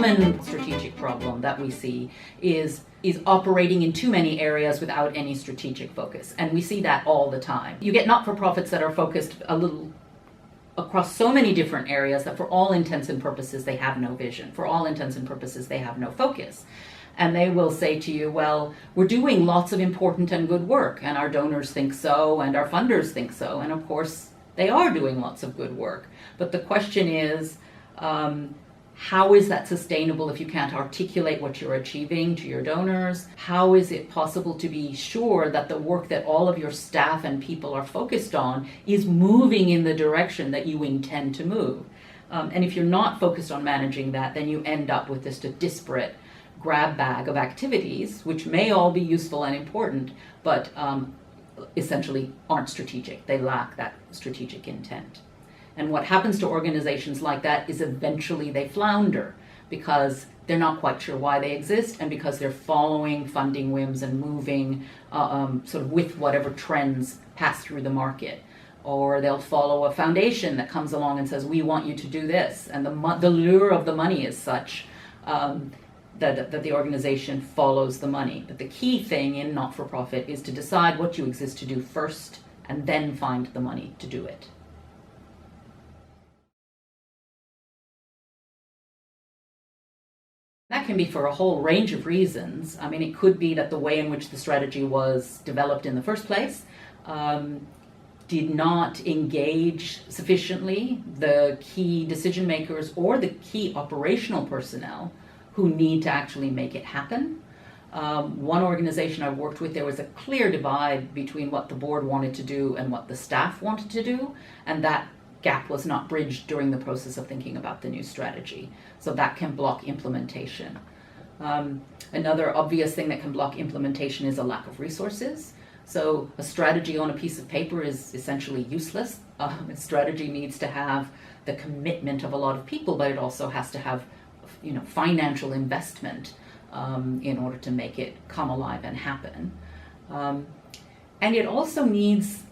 common strategic problem that we see is operating in too many areas without any strategic focus. And we see that all the time. You get not-for-profits that are focused a little across so many different areas that for all intents and purposes they have no vision. For all intents and purposes they have no focus. And they will say to you, well, we're doing lots of important and good work, and our donors think so, and our funders think so. And of course, they are doing lots of good work. But the question is, how is that sustainable if you can't articulate what you're achieving to your donors? How is it possible to be sure that the work that all of your staff and people are focused on is moving in the direction that you intend to move? And if you're not focused on managing that, then you end up with just a disparate grab bag of activities, which may all be useful and important, but essentially aren't strategic. They lack that strategic intent. And what happens to organizations like that is eventually they flounder because they're not quite sure why they exist and because they're following funding whims and moving sort of with whatever trends pass through the market. Or they'll follow a foundation that comes along and says, we want you to do this. And the lure of the money is such that the organization follows the money. But the key thing in not-for-profit is to decide what you exist to do first and then find the money to do it. That can be for a whole range of reasons. I mean, it could be that the way in which the strategy was developed in the first place did not engage sufficiently the key decision makers or the key operational personnel who need to actually make it happen. One organization I worked with, there was a clear divide between what the board wanted to do and what the staff wanted to do, and that gap was not bridged during the process of thinking about the new strategy. So that can block implementation. Another obvious thing that can block implementation is a lack of resources. So a strategy on a piece of paper is essentially useless. A strategy needs to have the commitment of a lot of people, but it also has to have, financial investment in order to make it come alive and happen. And it also needs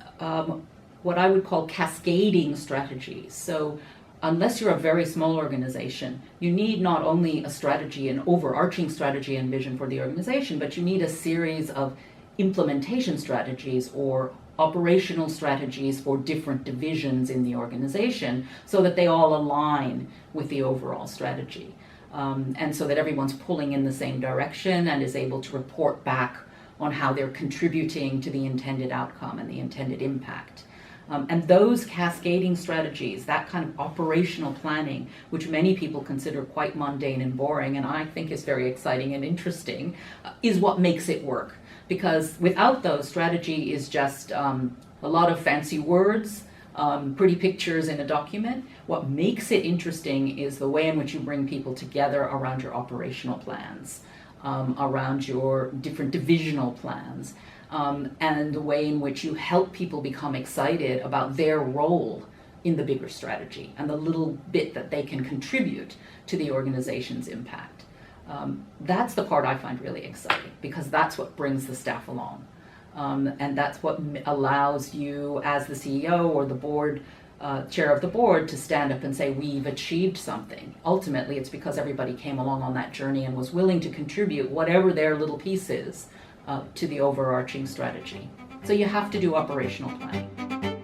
what I would call cascading strategies. So unless you're a very small organization, you need not only a strategy, an overarching strategy and vision for the organization, but you need a series of implementation strategies or operational strategies for different divisions in the organization so that they all align with the overall strategy. And so that everyone's pulling in the same direction and is able to report back on how they're contributing to the intended outcome and the intended impact. And those cascading strategies, that kind of operational planning, which many people consider quite mundane and boring, and I think is very exciting and interesting, is what makes it work. Because without those, strategy is just a lot of fancy words, pretty pictures in a document. What makes it interesting is the way in which you bring people together around your operational plans, around your different divisional plans, and the way in which you help people become excited about their role in the bigger strategy and the little bit that they can contribute to the organization's impact. That's the part I find really exciting because that's what brings the staff along. And that's what allows you as the CEO or the board, chair of the board, to stand up and say, we've achieved something. Ultimately, it's because everybody came along on that journey and was willing to contribute whatever their little piece is to the overarching strategy. So you have to do operational planning.